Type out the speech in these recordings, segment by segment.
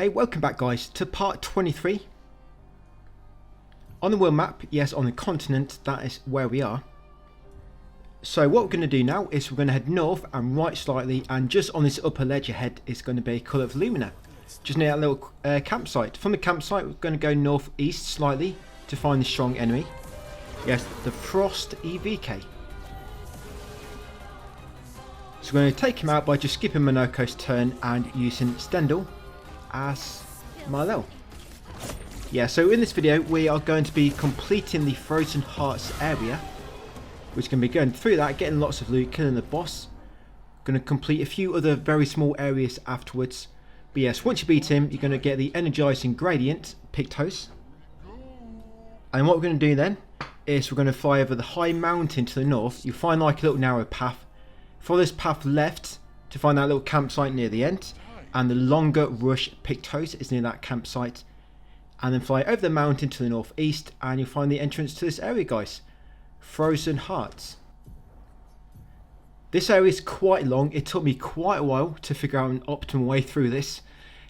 Hey, welcome back guys to part 23. On the world map, yes, on the continent, that is where we are. So what we're going to do now is we're going to head north and right slightly, and just on this upper ledge ahead is going to be a colour of Lumina. Just near that little campsite. From the campsite we're going to go northeast slightly to find the strong enemy. Yes, the Frost EVK. So we're going to take him out by just skipping Monoko's turn and using Stendhal as Marlel. Yeah, so in this video we are going to be completing the Frozen Hearts area, which can be going through that, getting lots of loot, killing the boss. Going to complete a few other very small areas afterwards. But yes, once you beat him, you're going to get the Energizing Gradient, Pictos. And what we're going to do then is we're going to fly over the high mountain to the north. You'll find like a little narrow path. Follow this path left to find that little campsite near the end. And the longer Rush Pictos is near that campsite. And then fly over the mountain to the northeast and you'll find the entrance to this area, guys. Frozen Hearts. This area is quite long. It took me quite a while to figure out an optimal way through this,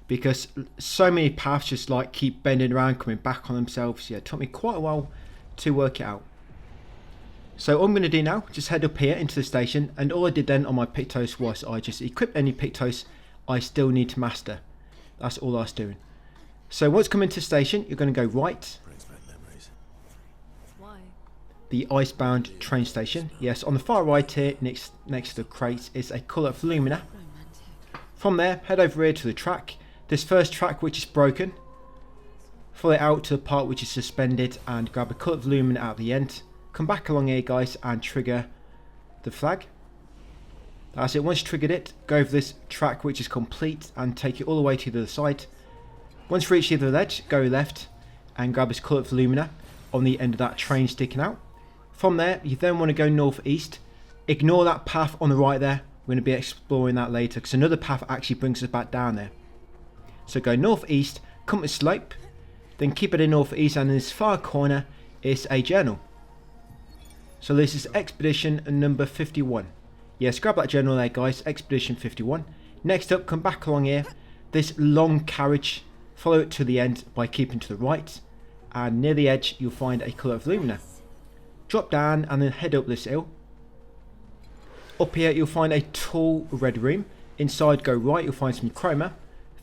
because so many paths just like keep bending around, coming back on themselves. Yeah, it took me quite a while to work it out. So all I'm going to do now, just head up here into the station, and all I did then on my Pictos was I just equipped any Pictos I still need to master. That's all I was doing. So once you come into the station, you're going to go right. The Icebound train station. Yes, on the far right here, next to the crate, is a colour of Lumina. From there, head over here to the track. This first track, which is broken. Follow it out to the part which is suspended and grab a colour of Lumina out the end. Come back along here, guys, and trigger the flag. That's it. Once you triggered it, go over this track which is complete and take it all the way to the other side. Once you reach the other ledge, go left and grab this colour of Lumina on the end of that train sticking out. From there, you then want to go northeast. Ignore that path on the right there. We're going to be exploring that later because another path actually brings us back down there. So go northeast, come to slope, then keep it in northeast, and in this far corner is a journal. So this is Expedition number 51. Yes, grab that journal there, guys, Expedition 51. Next up, come back along here. This long carriage, follow it to the end by keeping to the right. And near the edge, you'll find a colour of Lumina. Drop down and then head up this hill. Up here you'll find a tall red room. Inside go right, you'll find some chroma,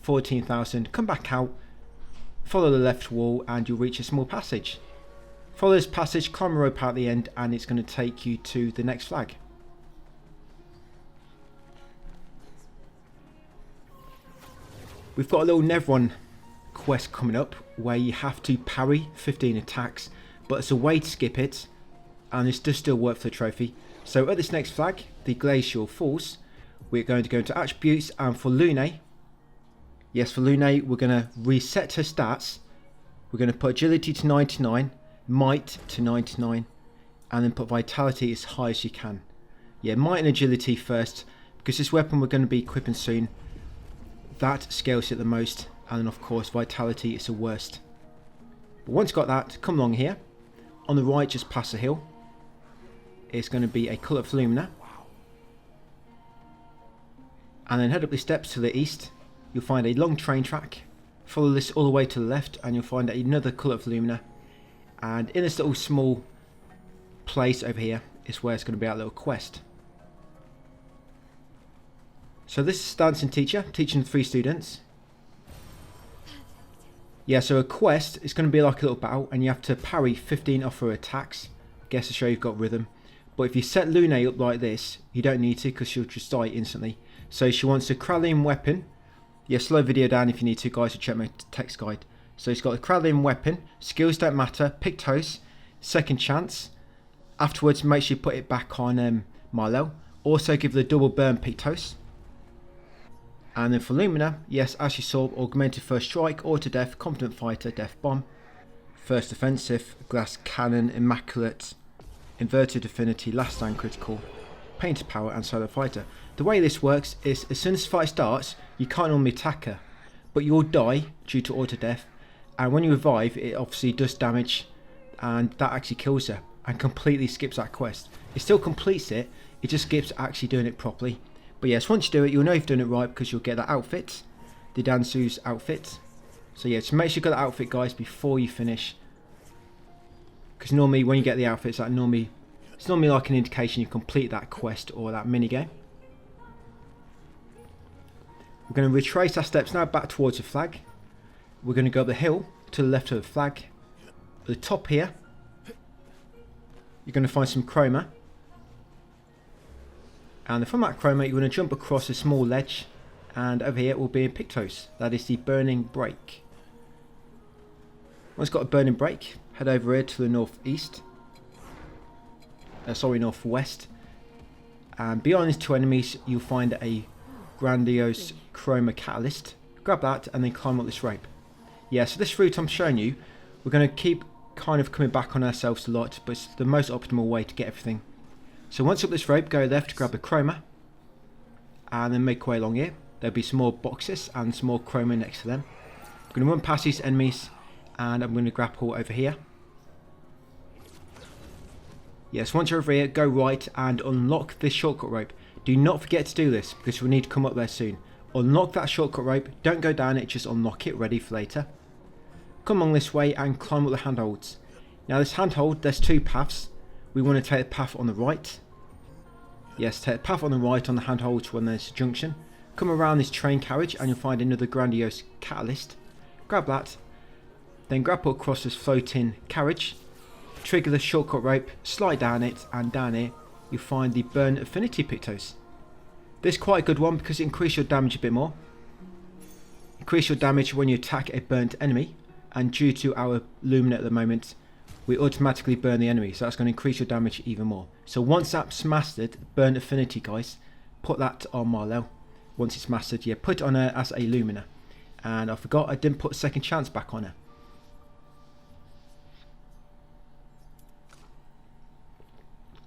14,000. Come back out, follow the left wall and you'll reach a small passage. Follow this passage, climb a rope out the end and it's going to take you to the next flag. We've got a little Nevron quest coming up where you have to parry 15 attacks, but it's a way to skip it. And this does still work for the trophy. So at this next flag, the Glacial Falls, we're going to go into attributes, and for Lune, yes, for Lune we're going to reset her stats. We're going to put agility to 99, might to 99, and then put vitality as high as you can. Yeah, might and agility first, because this weapon we're going to be equipping soon, that scales it the most, and then of course vitality is the worst. But once you've got that, come along here. On the right, just past the hill, it's going to be a colour of Lumina. And then head up the steps to the east. You'll find a long train track. Follow this all the way to the left and you'll find another colour of Lumina. And in this little small place over here is where it's going to be our little quest. So this is dancing teacher, teaching 3 students. Yeah, so a quest is going to be like a little battle and you have to parry 15 off her attacks. Guess to show you've got rhythm. But if you set Lune up like this, you don't need to because she'll just die instantly. So she wants a Carousel weapon. Yeah, slow video down if you need to, guys, to check my text guide. So she's got a Carousel weapon. Skills don't matter. Pictos. Second chance. Afterwards, make sure you put it back on Marlel. Also give the double burn Pictos. And then for Lumina, yes, as you saw, augmented first strike, auto death, competent fighter, death bomb. First offensive, glass cannon, immaculate, inverted affinity, last stand critical, painted power and solo fighter. The way this works is as soon as the fight starts, you can't normally attack her, but you'll die due to auto death, and when you revive, it obviously does damage, and that actually kills her, and completely skips that quest. It still completes it, it just skips actually doing it properly. But yes, once you do it, you'll know you've done it right because you'll get that outfit. the Dansu's outfit. So yeah, just make sure you got the outfit, guys, before you finish. Because normally when you get the outfits, it's normally like an indication you complete that quest or that minigame. We're going to retrace our steps now back towards the flag. We're going to go up the hill to the left of the flag. At the top here, you're going to find some chroma. And from that chroma, you're going to jump across a small ledge. And over here will be in Pictos. That is the burning break. Once got a burning break, head over here to the northeast. Northwest. And beyond these two enemies, you'll find a grandiose chroma catalyst. Grab that and then climb up this rope. Yeah, so this route I'm showing you, we're going to keep kind of coming back on ourselves a lot, but it's the most optimal way to get everything. So once up this rope, go left, grab a chroma, and then make your way along here. There'll be some more boxes and some more chroma next to them. I'm going to run past these enemies, and I'm going to grapple over here. Yes, once you're over here, go right and unlock this shortcut rope. Do not forget to do this, because we'll need to come up there soon. Unlock that shortcut rope, don't go down it, just unlock it, ready for later. Come along this way and climb up the handholds. Now this handhold, there's two paths. We want to take the path on the right. Yes, take the path on the right on the handholds when there's a junction. Come around this train carriage and you'll find another grandiose catalyst. Grab that, then grapple across this floating carriage. Trigger the shortcut rope, slide down it, and down here you'll find the burn affinity Pictos. This is quite a good one because it increases your damage a bit more. Increase your damage when you attack a burnt enemy, and due to our Lumina at the moment, we automatically burn the enemy, so that's going to increase your damage even more. So once that's mastered, burn affinity, guys, put that on Marlowe. Once it's mastered, yeah, put it on her as a Lumina. And I forgot I didn't put second chance back on her.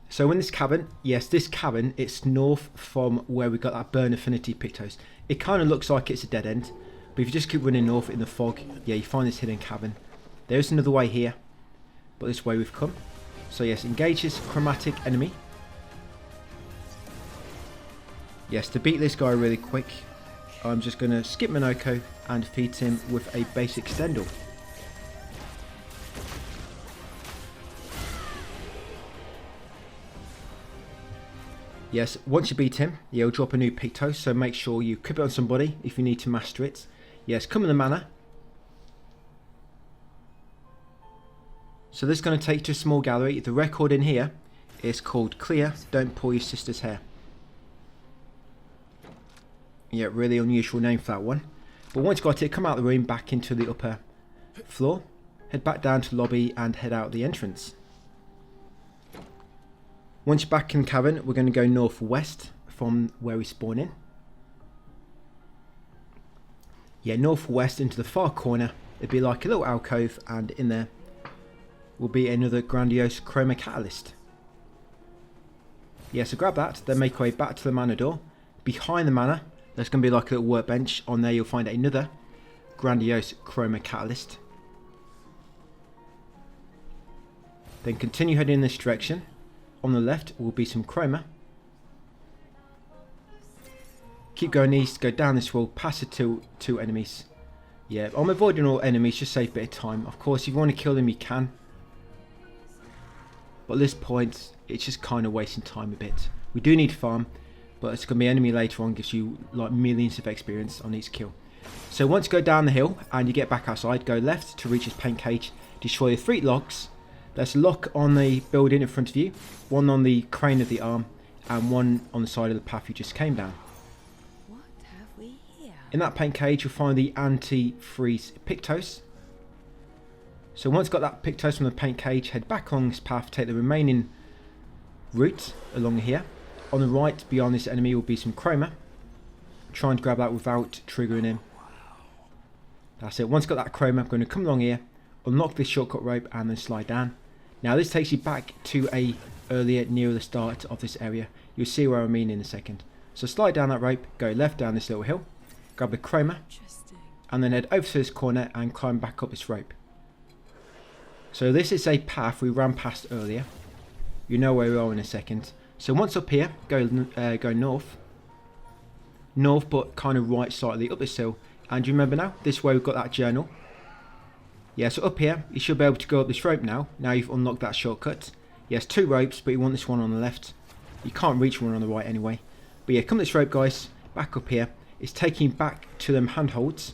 So in this cavern, yes, this cavern, it's north from where we got that burn affinity Pictos. It kind of looks like it's a dead end, but if you just keep running north in the fog, yeah, you find this hidden cavern. There's another way here, but this way we've come. So yes, engage this chromatic enemy. Yes, to beat this guy really quick, I'm just going to skip Minoko and defeat him with a basic Stendhal. Yes, once you beat him, he'll drop a new Pictos, so make sure you equip it on somebody if you need to master it. Yes, come in the manor. So this is going to take you to a small gallery. The record in here is called Clear, Don't Pull Your Sister's Hair. Yeah, really unusual name for that one. But once you got it, come out of the room, back into the upper floor. Head back down to the lobby and head out the entrance. Once you're back in the cavern, we're going to go northwest from where we spawn in. Yeah, northwest into the far corner. It'd be like a little alcove, and in there will be another grandiose chroma catalyst. Yeah, so grab that, then make your way back to the manor door. Behind the manor, there's going to be like a little workbench. On there you'll find another grandiose chroma catalyst. Then continue heading in this direction. On the left will be some chroma. Keep going east, go down this wall, past the two enemies. Yeah, I'm avoiding all enemies, just save a bit of time. Of course, if you want to kill them, you can. But at this point, it's just kind of wasting time a bit. We do need farm, but it's going to be enemy later on, gives you like millions of experience on each kill. So once you go down the hill and you get back outside, go left to reach this paint cage, destroy the 3 locks. There's a lock on the building in front of you, one on the crane of the arm, and one on the side of the path you just came down. What have we here? In that paint cage you'll find the anti-freeze Pictos. So once you've got that Pictos from the paint cage, head back along this path, take the remaining route along here. On the right, beyond this enemy, will be some chroma. Try and grab that without triggering him. That's it. Once you've got that chroma, I'm going to come along here, unlock this shortcut rope, and then slide down. Now this takes you back to a earlier, near the start of this area. You'll see where I mean in a second. So slide down that rope, go left down this little hill, grab the chroma, and then head over to this corner and climb back up this rope. So this is a path we ran past earlier. You know where we are in a second. So once up here, go north, but kind of right slightly up this hill, And you remember now, this way we've got that journal. Yeah, so up here, you should be able to go up this rope now. Now you've unlocked that shortcut. Yes, 2 ropes, but you want this one on the left. You can't reach one on the right anyway. But yeah, come this rope, guys, back up here. It's taking you back to them handholds.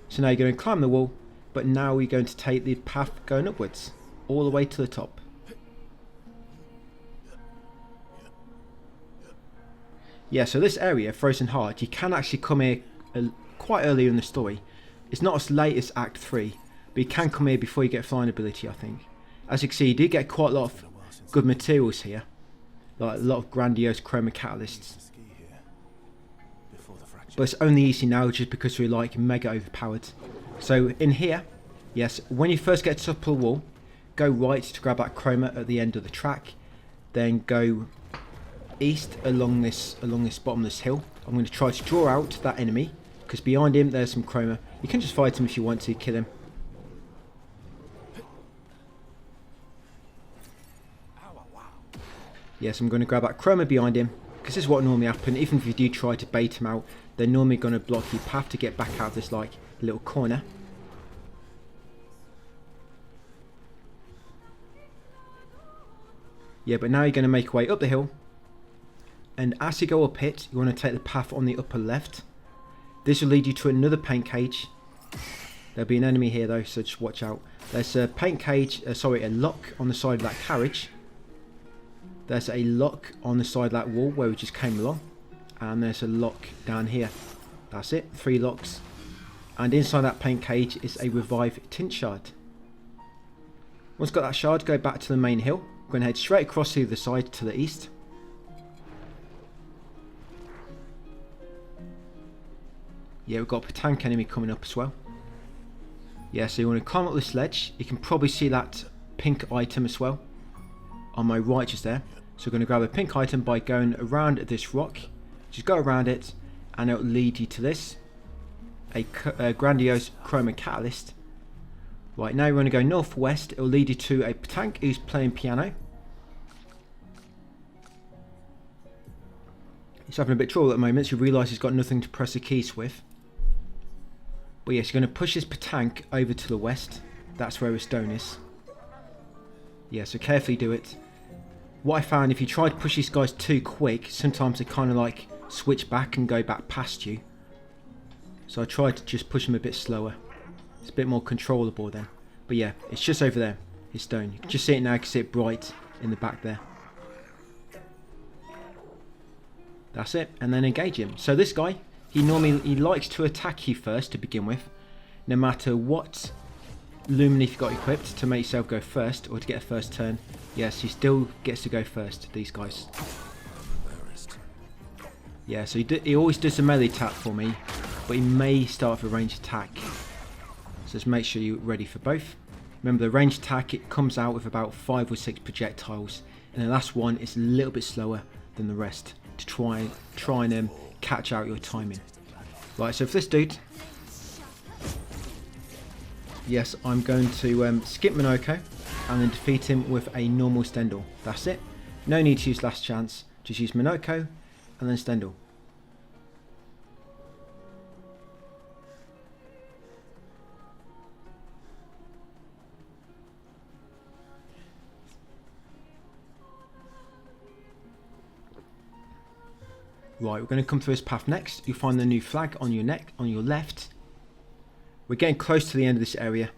So now you're going to climb the wall, but now we're going to take the path going upwards, all the way to the top. Yeah, so this area, Frozen Heart, you can actually come here quite early in the story. It's not as late as Act 3, but you can come here before you get flying ability, I think. As you can see, you do get quite a lot of good materials here, like a lot of grandiose chroma catalysts. But it's only easy now just because we're like mega overpowered. So in here, yes, when you first get to the top of the wall, go right to grab that chroma at the end of the track, then go east along this bottomless hill. I'm going to try to draw out that enemy because behind him there's some chroma. You can just fight him if you want to, kill him. Yes, I'm going to grab that chroma behind him because this is what normally happens. Even if you do try to bait him out, they're normally going to block your path to get back out of this like little corner. Yeah, but now you're going to make your way up the hill. And as you go up it, you want to take the path on the upper left. This will lead you to another paint cage. There'll be an enemy here though, so just watch out. There's a paint cage, a lock on the side of that carriage. There's a lock on the side of that wall where we just came along. And there's a lock down here. That's it, 3 locks. And inside that paint cage is a revive tint shard. Once you've got that shard, go back to the main hill. We're going to head straight across to the side to the east. Yeah, we've got a tank enemy coming up as well. Yeah, so you want to climb up this ledge. You can probably see that pink item as well. On my right just there. So we're going to grab a pink item by going around this rock. Just go around it and it'll lead you to this. A grandiose chroma catalyst. Right, now you want to go northwest. It'll lead you to a tank who's playing piano. He's having a bit of trouble at the moment, so you realise he's got nothing to press the keys with. But yes, you're going to push his tank over to the west. That's where his stone is. Yeah, so carefully do it. What I found, if you try to push these guys too quick, sometimes they kind of like switch back and go back past you. So I tried to just push him a bit slower. It's a bit more controllable then. But yeah, it's just over there, his stone. You can just see it now, you can see it bright in the back there. That's it, and then engage him. So this guy, he likes to attack you first to begin with, no matter what lumen you've got equipped to make yourself go first or to get a first turn. Yes, he still gets to go first, these guys. Yeah, so he always does a melee attack for me, but he may start with a ranged attack. So just make sure you're ready for both. Remember, the ranged attack, it comes out with about 5 or 6 projectiles, and the last one is a little bit slower than the rest to try and catch out your timing. Right, so for this dude, yes, I'm going to skip Minoko and then defeat him with a normal Stendhal. That's it. No need to use last chance. Just use Minoko and then Stendhal. Right, we're going to come through this path next. You'll find the new flag on your neck, on your left. We're getting close to the end of this area.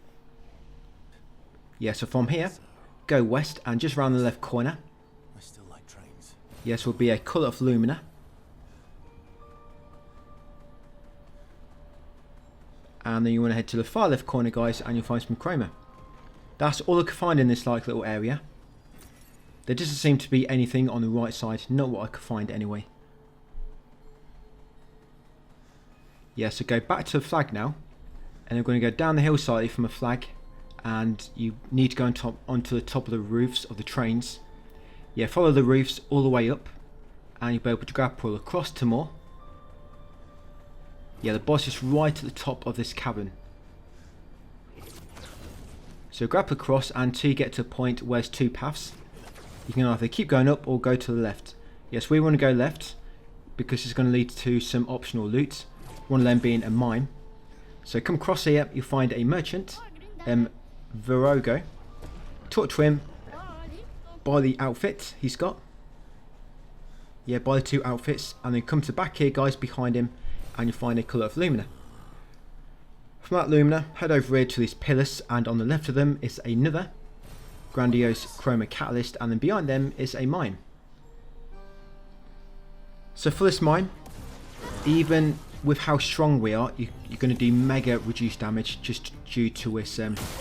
Yeah, so from here, go west and just round the left corner. I still like trains. Yes, will be a colour of Lumina. And then you want to head to the far left corner, guys, and you'll find some chroma. That's all I could find in this like little area. There doesn't seem to be anything on the right side, not what I could find anyway. Yeah, so go back to the flag now, and we're going to go down the hillside from a flag, and you need to go onto the top of the roofs of the trains. Yeah, follow the roofs all the way up, and you'll be able to grapple across to more. Yeah, the boss is right at the top of this cavern. So grapple across until you get to a point where there's 2 paths. You can either keep going up or go to the left. Yes, we want to go left because it's going to lead to some optional loot. One of them being a mine. So come across here, you'll find a merchant, Virogo. Talk to him, buy the outfit he's got. Yeah, buy the 2 outfits, and then come to the back here, guys, behind him, and you'll find a colour of Lumina. From that Lumina, head over here to these pillars, and on the left of them is another grandiose chroma catalyst, and then behind them is a mine. So for this mine, even with how strong we are, you're going to do mega reduced damage just due to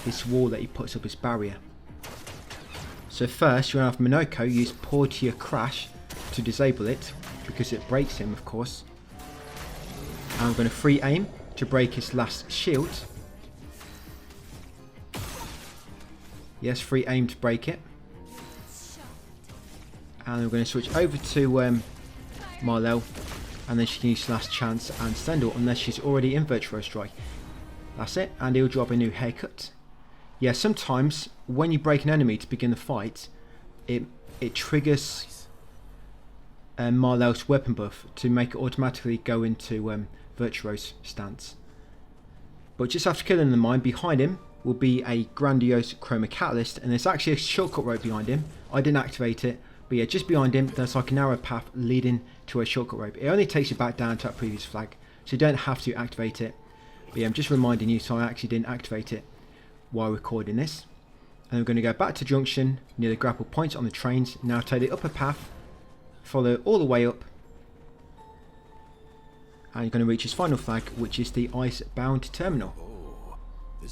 this wall that he puts up as barrier. So first, you're going to have Minoko use Portia Crash to disable it, because it breaks him, of course. And I'm going to free aim to break his last shield. Yes, free aim to break it. And we're going to switch over to Marlel, and then she can use last chance and Stendhal unless she's already in Virtual Strike. That's it, and he'll drop a new haircut. Yeah, sometimes when you break an enemy to begin the fight, it triggers Marlel's weapon buff to make it automatically go into Virtuo's stance. But just after killing the mine, behind him will be a grandiose chroma catalyst, and there's actually a shortcut rope behind him. I didn't activate it, but yeah, just behind him there's like a narrow path leading to a shortcut rope. It only takes you back down to that previous flag, so you don't have to activate it. But yeah, I'm just reminding you, so I actually didn't activate it while recording this. And we're going to go back to junction near the grapple points on the trains. Now take the upper path, follow all the way up, and you're going to reach his final flag, which is the ice-bound terminal.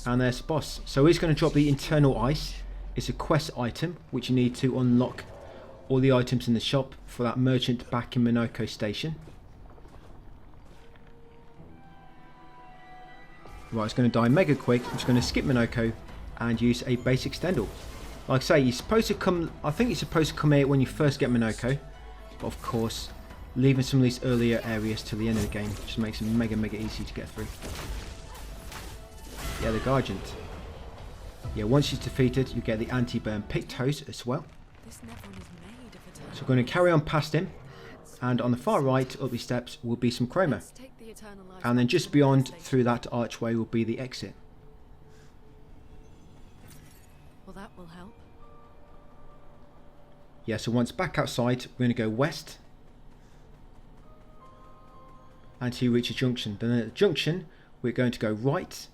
And there's the boss. So he's going to drop the internal ice. It's a quest item which you need to unlock all the items in the shop for that merchant back in Minoko Station. Right, it's going to die mega quick. I'm just going to skip Minoko and use a basic Stendhal. Like I say, you're supposed to come, I think you're supposed to come here when you first get Minoko, but of course leaving some of these earlier areas to the end of the game just makes it mega easy to get through. Yeah, the Guardian. Yeah, once she's defeated, you get the anti-burn Pictos as well. So we're going to carry on past him, and on the far right up these steps will be some chroma, and then just beyond through that archway will be the exit. Well, that will help. Yeah, so once back outside, we're going to go west until you reach a junction. Then at the junction, we're going to go right,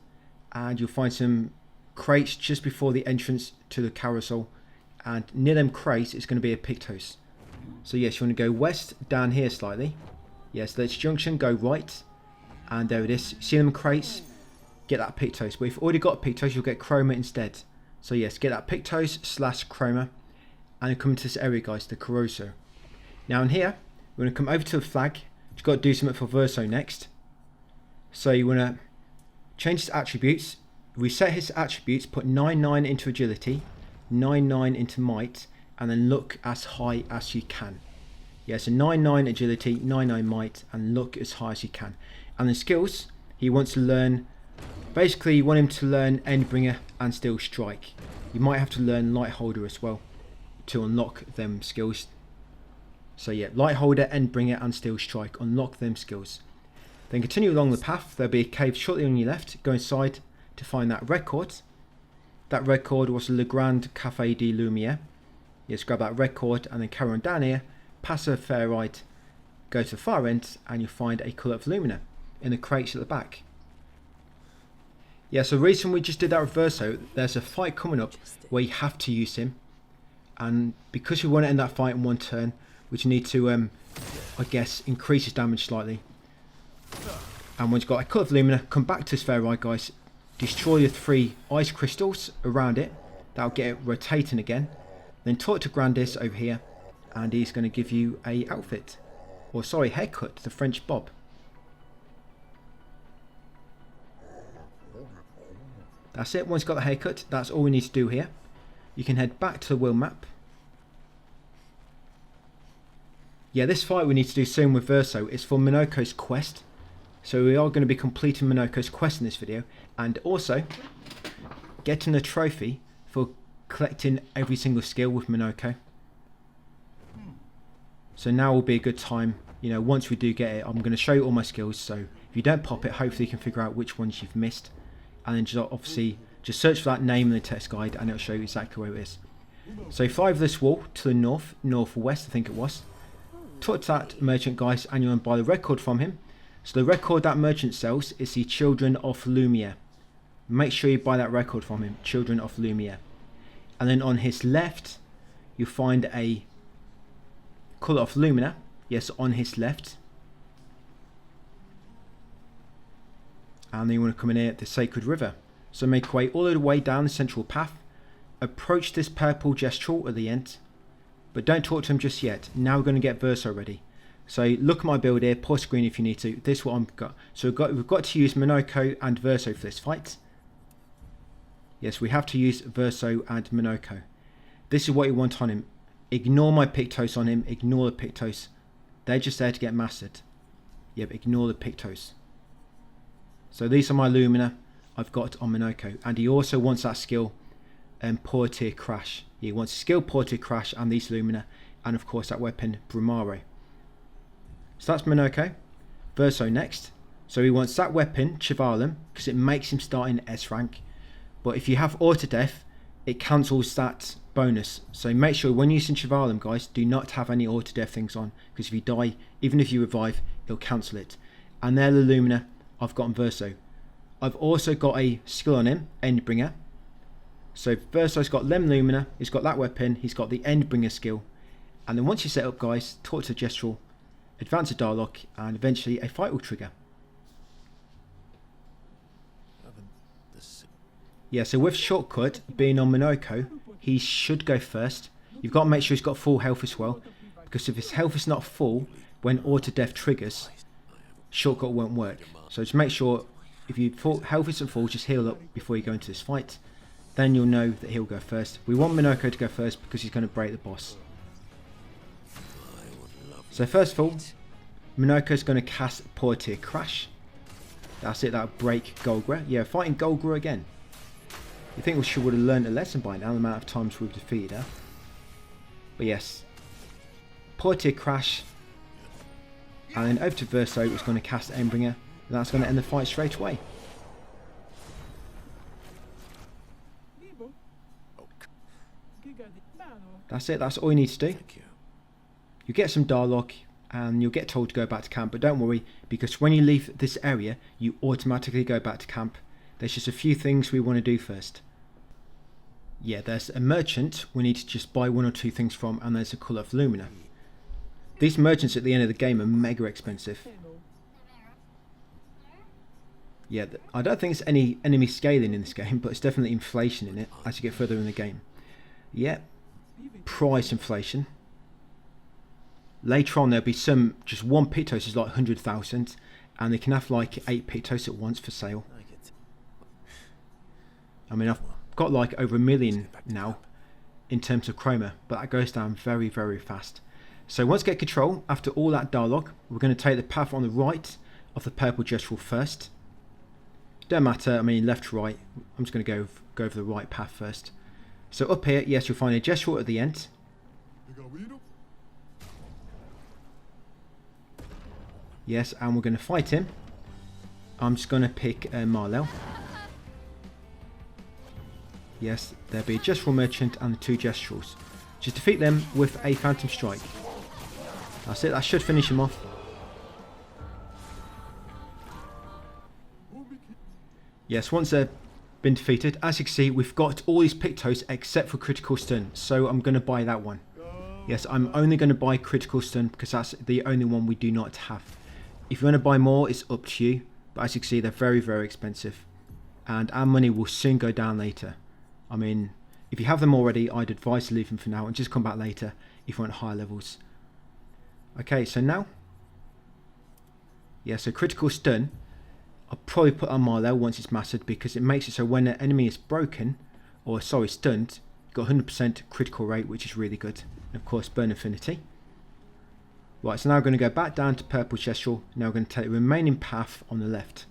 and you'll find some crates just before the entrance to the carousel, and near them crates is going to be a Pictos. So yes, you want to go west down here slightly. Yes, that's junction, go right, and there it is. See them crates, get that Pictos. But if you've already got Pictos, you'll get chroma instead. So yes, get that Pictos / chroma, and come to this area, guys, the Carousel. Now in here, we're going to come over to the flag. You've got to do something for Verso next. So you want to change his attributes, reset his attributes, put 9 into agility, 9 into might, and then look as high as you can. Yeah, so 9 agility, 9 might, and look as high as you can. And the skills, he wants to learn, basically you want him to learn Endbringer and Steel Strike. You might have to learn Lightholder as well to unlock them skills. So yeah, Lightholder, Endbringer and Steel Strike, unlock them skills. Then continue along the path, there'll be a cave shortly on your left, go inside to find that record. That record was Le Grand Café de Lumière. Yes, grab that record and then carry on down here, pass a fair right, go to the far end, and you'll find a colour of Lumina in the crates at the back. Yeah, so the reason we just did that reverso, there's a fight coming up where you have to use him, and because we want to end that fight in one turn, we need to, I guess, increase his damage slightly. And once you've got a colour of Lumina, come back to this fair right, guys, destroy the 3 ice crystals around it, that'll get it rotating again. Then talk to Grandis over here, and he's going to give you a outfit, or sorry, haircut, the French bob. That's it. Once you've got the haircut, that's all we need to do here. You can head back to the world map. Yeah, this fight we need to do soon with Verso is for Minoko's quest. So we are going to be completing Minoko's quest in this video, and also getting a trophy for collecting every single skill with Minoko. So now will be a good time, you know, once we do get it, I'm going to show you all my skills, so If you don't pop it, hopefully you can figure out which ones you've missed, and then just obviously just search for that name in the text guide and it'll show you exactly where it is. So fly over this wall to the northwest, I think it was. Talk to that merchant, guys, and you'll buy the record from him. So the record that merchant sells is the Children of Lumia. Make sure you buy that record from him, Children of Lumia. And then on his left, you'll find a Colour of Lumina. Yes, on his left. And then you want to come in here at the Sacred River. So make your way all the way down the central path. Approach this purple gestural at the end. But don't talk to him just yet. Now we're going to get Verso ready. So look at my build here, pause screen if you need to. This is what I've got. So we've got to use Minoko and Verso for this fight. Yes, we have to use Verso and Minoko. This is what you want on him. Ignore my Pictos on him. Ignore the Pictos. They're just there to get mastered. Yep, ignore the Pictos. So these are my Lumina I've got on Minoko. And he also wants that skill, Portier Crash. He wants skill Portier Crash and these Lumina. And of course that weapon, Brumare. So that's Minoko. Verso next. So he wants that weapon, Chivalum, because it makes him start in S rank. But if you have auto death, it cancels that bonus. So make sure when using Chivalum, guys, do not have any auto death things on, because if you die, even if you revive, it'll cancel it. And they're the Lumina I've got on Verso. I've also got a skill on him, Endbringer. So Verso's got Lem Lumina, he's got that weapon, he's got the Endbringer skill. And then once you set up, guys, talk to Gestural, advance a dialogue, and eventually a fight will trigger. Yeah, so with shortcut being on Minoko, he should go first. You've got to make sure he's got full health as well, because if his health is not full when auto death triggers, shortcut won't work. So just make sure if your health isn't full, just heal up before you go into this fight. Then you'll know that he'll go first. We want Minoko to go first because he's going to break the boss. So first of all, Minoko's going to cast Portier Crash. That's it, that'll break Golgra. Yeah, fighting Golgra again. You think we should have learned a lesson by now, the amount of times we've defeated her. But yes. Portier Crash. And then over to Verso, who's going to cast Endbringer. And that's going to end the fight straight away. That's it, that's all you need to do. You get some dialogue and you'll get told to go back to camp, but don't worry, because when you leave this area, you automatically go back to camp. There's just a few things we want to do first. Yeah, there's a merchant we need to just buy one or two things from, and there's a Colour of Lumina. These merchants at the end of the game are mega expensive. Yeah, I don't think there's any enemy scaling in this game, but it's definitely inflation in it as you get further in the game. Yeah, price inflation. Later on there'll be some, just one Pictos is like 100,000, and they can have like 8 Pictos at once for sale. I mean, I've got like over 1 million now in terms of chroma, but that goes down very, very fast. So once we get control, after all that dialogue, we're going to take the path on the right of the purple gestural first. Don't matter, I mean left to right, I'm just going to go over the right path first. So up here, yes, you'll find a gestural at the end. Yes, and we're going to fight him. I'm just going to pick Marlel. Yes, there'll be a gestural merchant and the 2 gesturals. Just defeat them with a phantom strike. That's it, that should finish him off. Yes, once they've been defeated, as you can see, we've got all these Pictos except for critical stun, so I'm going to buy that one. Yes, I'm only going to buy critical stun because that's the only one we do not have. If you want to buy more, it's up to you, but as you can see, they're very, very expensive, and our money will soon go down later. I mean, if you have them already, I'd advise to leave them for now and just come back later if you want higher levels. Okay, so now, yeah, so critical stun, I'll probably put on Marlel once it's mastered, because it makes it so when an enemy is broken, or sorry, stunned, you've got 100% critical rate, which is really good. And of course, burn affinity. Right, so now we're going to go back down to purple gestural. Now we're going to take the remaining path on the left.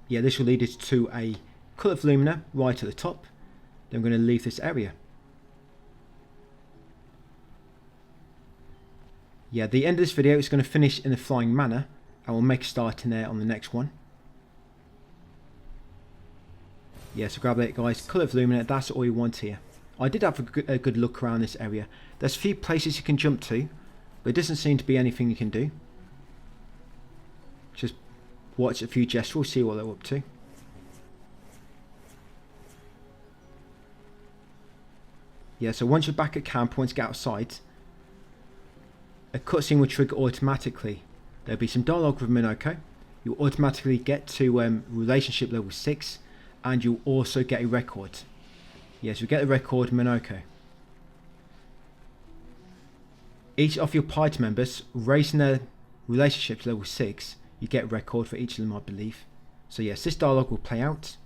Yeah, this will lead us to a Colour of Lumina right at the top. Then we're going to leave this area. Yeah, the end of this video is going to finish in the Flying Manor. And we'll make a start in there on the next one. Yeah, so grab it guys, colour of lumina, that's all you want here. I did have a good look around this area. There's a few places you can jump to, but it doesn't seem to be anything you can do. Just watch a few gestuals, see what they're up to. Yeah, so once you're back at camp, once you get outside, a cutscene will trigger automatically. There'll be some dialogue with Minoko. You'll automatically get to relationship level 6, and you'll also get a record. Yes, you'll get a record Minoko. Each of your party members raising their relationship to level 6, you get a record for each of them, I believe. So yes, this dialogue will play out.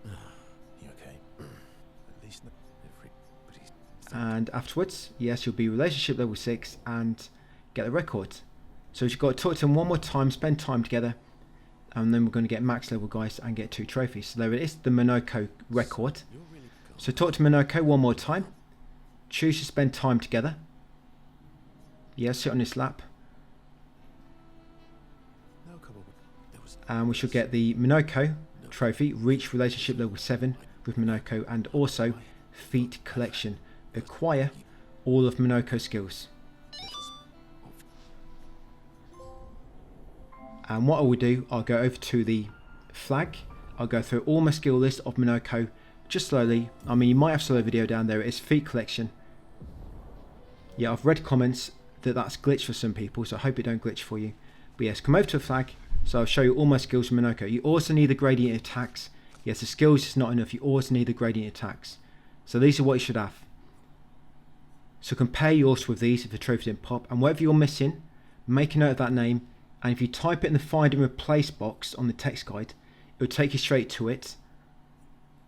You okay? At least everybody's... And afterwards, yes, you'll be relationship level 6 and get a record. So you've got to talk to them one more time, spend time together, and then we're going to get max level guys and get 2 trophies. So there it is, the Minoko record. So talk to Minoko one more time. Choose to spend time together. Yes, sit on his lap. And we should get the Minoko trophy, reach relationship level 7 with Minoko, and also feat collection. Acquire all of Minoko's skills. And what I will do, I'll go over to the flag. I'll go through all my skill list of Minoko just slowly. I mean, you might have a solo video down there. It's feat collection. Yeah, I've read comments that that's glitched for some people, so I hope it don't glitch for you. But yes, come over to the flag. So I'll show you all my skills from Minoko. You also need the gradient attacks. Yes, the skills is not enough. You also need the gradient attacks. So these are what you should have. So compare yours with these if the trophy didn't pop. And whatever you're missing, make a note of that name. And if you type it in the find and replace box on the text guide, it will take you straight to it,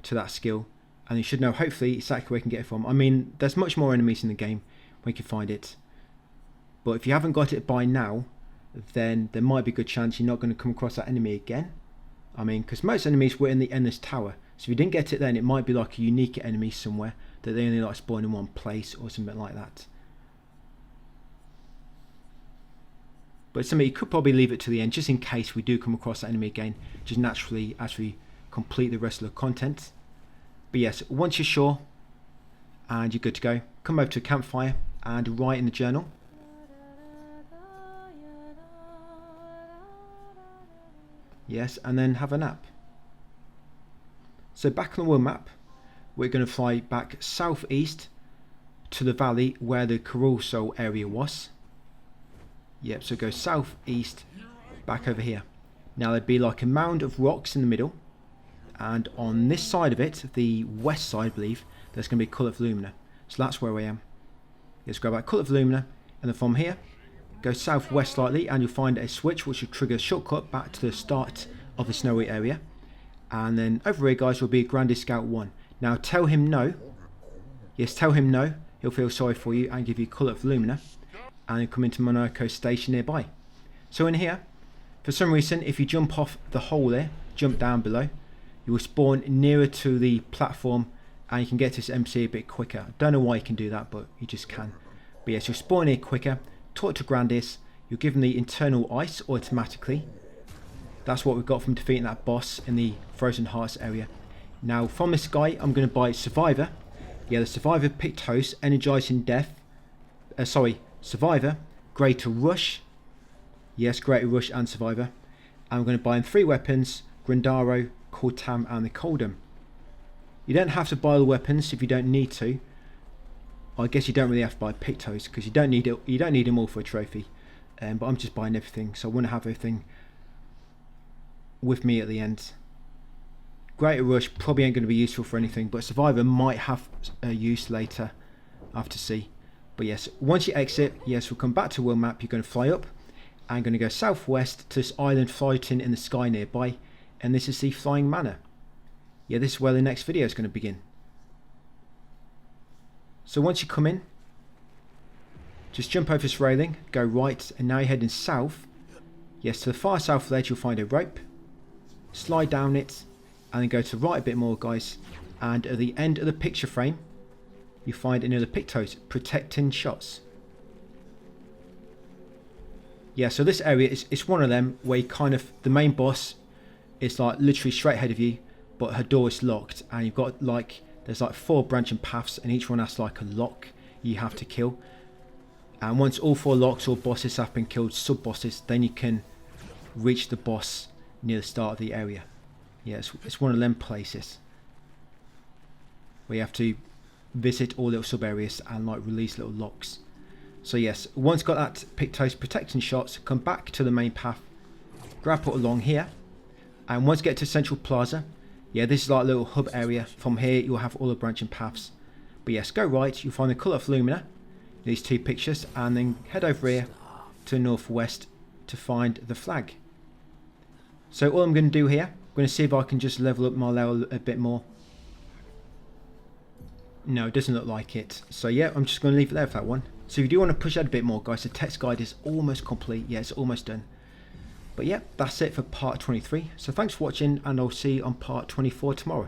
to that skill. And you should know hopefully exactly where you can get it from. I mean, there's much more enemies in the game where you can find it. But if you haven't got it by now, then there might be a good chance you're not going to come across that enemy again. I mean, because most enemies were in the endless tower. So if you didn't get it then, it might be like a unique enemy somewhere that they only like spawn in one place or something like that. But it's something you could probably leave it to the end just in case we do come across that enemy again, just naturally as we complete the rest of the content. But yes, once you're sure and you're good to go, come over to a campfire and write in the journal. Yes, and then have a nap. So back on the world map, we're going to fly back southeast to the valley where the Carousel area was. Yep, so go southeast back over here. Now there'd be like a mound of rocks in the middle, and on this side of it, the west side I believe, there's going to be Colour of Lumina. So that's where I am. Let's go back Colour of Lumina, and then from here go southwest slightly and you'll find a switch which will trigger a shortcut back to the start of the snowy area. And then over here guys will be Grande Scout 1. Now tell him no. Yes, tell him no. He'll feel sorry for you and give you Colour of Lumina. And he'll come into Monaco station nearby. So in here, for some reason, if you jump off the hole there, jump down below, you will spawn nearer to the platform and you can get to this MC a bit quicker. I don't know why you can do that, but you just can. But yes, you'll spawn here quicker. Talk to Grandis, you'll give them the internal ice automatically. That's what we've got from defeating that boss in the Frozen Hearts area. Now from this guy I'm going to buy Survivor. Yeah, the Survivor Pictos, Energizing Death. Survivor, Greater Rush. Yes, Greater Rush and Survivor. And I'm going to buy in 3 weapons, Grandaro, Cortam and the Coldam. You don't have to buy the weapons if you don't need to. I guess you don't really have to buy Pictos because you don't need it. You don't need them all for a trophy. But I'm just buying everything, so I want to have everything with me at the end. Greater Rush probably ain't going to be useful for anything, but Survivor might have a use later. I have to see. But yes, once you exit, yes, we'll come back to world map. You're going to fly up and going to go southwest to this island floating in the sky nearby, and this is the Flying Manor. Yeah, this is where the next video is going to begin. So once you come in, just jump over this railing, go right, and now you're heading south. Yes, to the far south ledge you'll find a rope. Slide down it, and then go to the right a bit more, guys. And at the end of the picture frame, you find another Pictos, protecting shots. Yeah, so this area is it's one of them where you kind of, the main boss is like literally straight ahead of you, but her door is locked, and you've got like, there's like 4 branching paths, and each one has like a lock you have to kill. And once all 4 locks or bosses have been killed, sub bosses, then you can reach the boss near the start of the area. Yeah, it's one of them places where you have to visit all little sub areas and like release little locks. So yes, once got that Pictos protection shots, come back to the main path, grapple along here, and once you get to Central Plaza, yeah, this is like a little hub area. From here you'll have all the branching paths. But yes, go right, you'll find the Colour of Lumina, these 2 pictures, and then head over here to the northwest to find the flag. So all I'm going to do here, I'm going to see if I can just level up my level a bit more. No, it doesn't look like it. So yeah, I'm just going to leave it there for that one. So if you do want to push out a bit more, guys, the text guide is almost complete. Yeah, it's almost done. But yeah, that's it for part 23. So thanks for watching, and I'll see you on part 24 tomorrow.